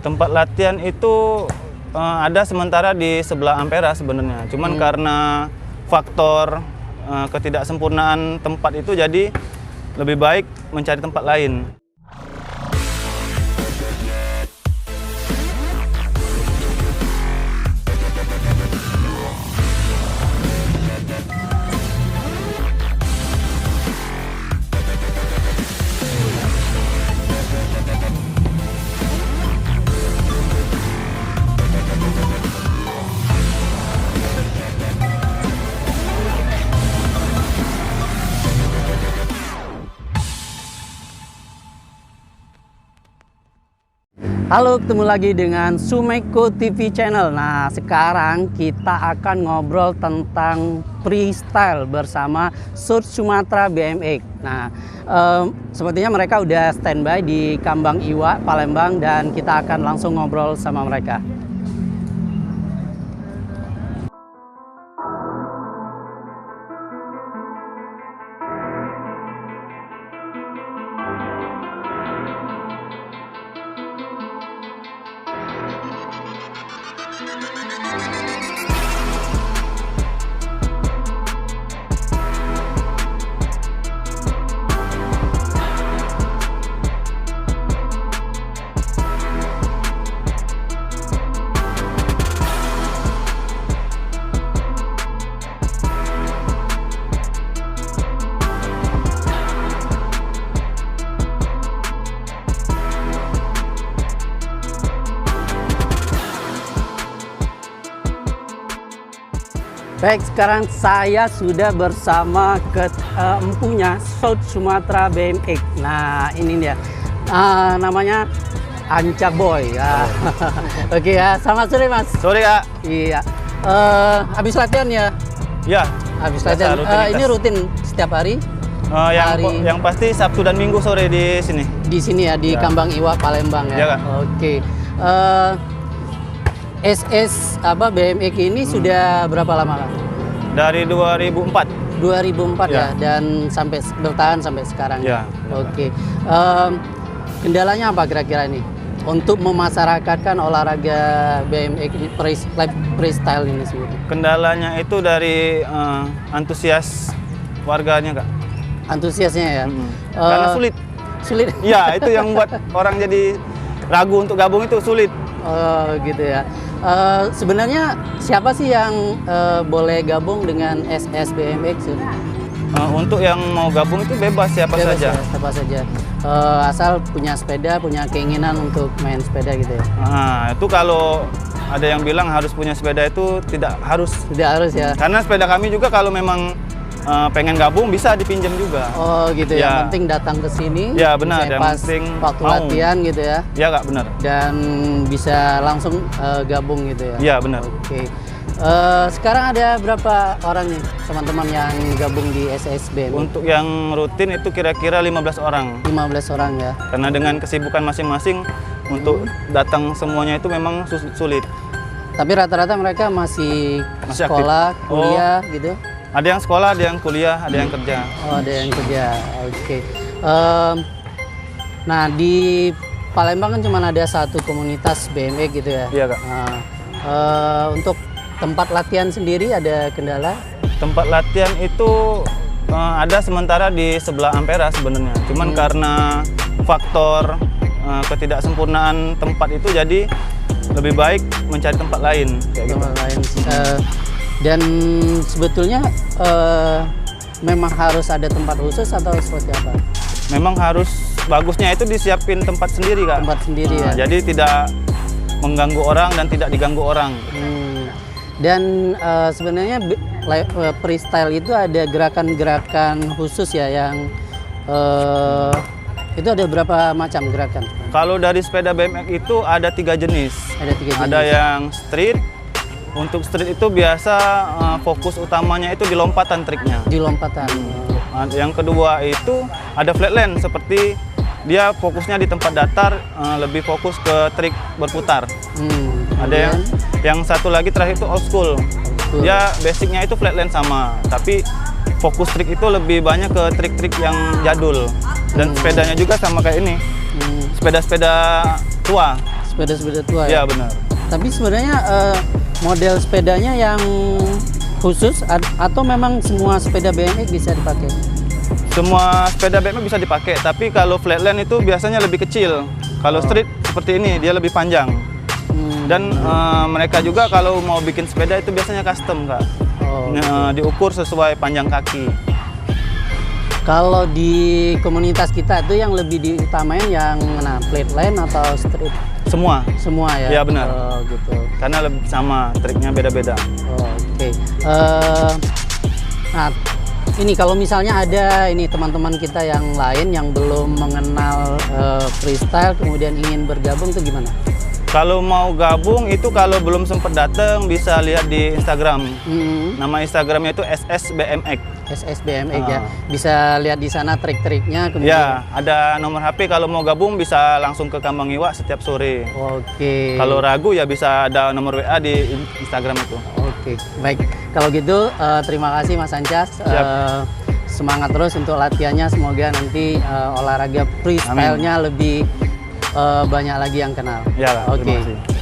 Tempat latihan itu ada sementara di sebelah Ampera sebenarnya. Cuman karena faktor ketidaksempurnaan tempat itu, jadi lebih baik mencari tempat lain. Halo, ketemu lagi dengan Sumeko TV Channel. Nah, sekarang kita akan ngobrol tentang freestyle bersama South Sumatra BMX. Nah, sepertinya mereka udah standby di Kambang Iwa, Palembang, dan kita akan langsung ngobrol sama mereka. Baik, sekarang saya sudah bersama empunya South Sumatra BMX. Nah, ini dia. Namanya Anca Boy. Ya. Oke ya, selamat sore Mas. Sore Kak. Iya. Habis latihan ya? Ya. Habis latihan. Ini rutin setiap hari? Yang pasti Sabtu dan Minggu sore di sini. Di sini ya, di Kambang Iwa, Palembang ya. Ya, Kak. Oke. SS BMX ini sudah berapa lama Kak? Dari 2004. 2004 ya, Ya. dan sampai bertahan sampai sekarang. Ya. Oke. Kendalanya apa kira-kira ini untuk memasyarakatkan olahraga BMX ini, freestyle ini sendiri? Kendalanya itu dari antusias warganya Kak. Antusiasnya ya. Karena sulit. Sulit. Iya, itu yang buat orang jadi ragu untuk gabung, itu sulit. Oh gitu ya. Sebenarnya siapa sih yang boleh gabung dengan SS BMX? Untuk yang mau gabung itu bebas siapa saja. Ya, siapa saja. Asal punya sepeda, punya keinginan untuk main sepeda gitu ya. Nah, itu kalau ada yang bilang harus punya sepeda, itu tidak harus. Tidak harus ya. Karena sepeda kami juga kalau memang pengen gabung bisa dipinjam juga. Oh gitu ya. Ya. Yang penting datang ke sini. Ya benar, yang pas penting waktu mau. latihan gitu ya. Ya Kak, benar. Dan bisa langsung gabung gitu ya. Iya benar. Oke. Sekarang ada berapa orang nih teman-teman yang gabung di SSB? Untuk yang rutin itu kira-kira 15 orang. 15 orang ya. Karena dengan kesibukan masing-masing untuk datang semuanya itu memang sulit. Tapi rata-rata mereka masih Masih sekolah, aktif. kuliah gitu. Ada yang sekolah, ada yang kuliah, ada yang kerja. Oh, ada yang kerja. Oke. Nah, di Palembang kan cuma ada satu komunitas BMX gitu ya. Iya Kak. Nah, untuk tempat latihan sendiri ada kendala? Tempat latihan itu ada sementara di sebelah Ampera sebenarnya. Cuman karena faktor ketidaksempurnaan tempat itu, jadi lebih baik mencari tempat lain. Kayak gitu. Tempat lain. Dan sebetulnya memang harus ada tempat khusus atau seperti apa? Memang harus, bagusnya itu disiapin tempat sendiri Kak. Tempat sendiri ya. Jadi tidak mengganggu orang dan tidak diganggu orang. Dan sebenarnya freestyle itu ada gerakan-gerakan khusus ya yang itu ada berapa macam gerakan? Kalau dari sepeda BMX itu ada 3 jenis. Ada 3 jenis. Ada yang street. Untuk street itu biasa fokus utamanya itu di lompatan triknya. Di lompatan. Yang kedua itu ada flatland, seperti dia fokusnya di tempat datar, lebih fokus ke trik berputar. Ada yang satu lagi terakhir itu old school. Dia basicnya itu flatland sama, tapi fokus trik itu lebih banyak ke trik-trik yang jadul. Dan sepedanya juga sama kayak ini, sepeda-sepeda tua. sepeda-sepeda tua Ya ya. benar. Tapi sebenarnya model sepedanya yang khusus atau memang semua sepeda BMX bisa dipakai? Semua sepeda BMX bisa dipakai, tapi kalau flatland itu biasanya lebih kecil. Kalau street seperti ini dia lebih panjang. Dan mereka juga kalau mau bikin sepeda itu biasanya custom, Kak. Oh, diukur sesuai panjang kaki. Kalau di komunitas kita itu yang lebih diutamain yang mana? Flatland atau street? Semua. Semua ya? Ya benar. Oh, gitu. Karena lebih sama, triknya beda-beda. Oh, oke. Nah, ini kalau misalnya ada ini teman-teman kita yang lain yang belum mengenal freestyle kemudian ingin bergabung tuh gimana? Kalau mau gabung itu kalau belum sempat datang bisa lihat di Instagram. Nama Instagramnya itu SSBMX. SSBMX ya. Bisa lihat di sana trik-triknya kemudian. Ya, ada nomor HP kalau mau gabung bisa langsung ke Kambang Iwa setiap sore. Oke. Kalau ragu ya bisa ada nomor WA di Instagram itu. Oke, baik. Kalau gitu terima kasih Mas Ancas. Semangat terus untuk latihannya. Semoga nanti olahraga freestyle-nya lebih banyak lagi yang kenal. Ya, Oke. terima kasih.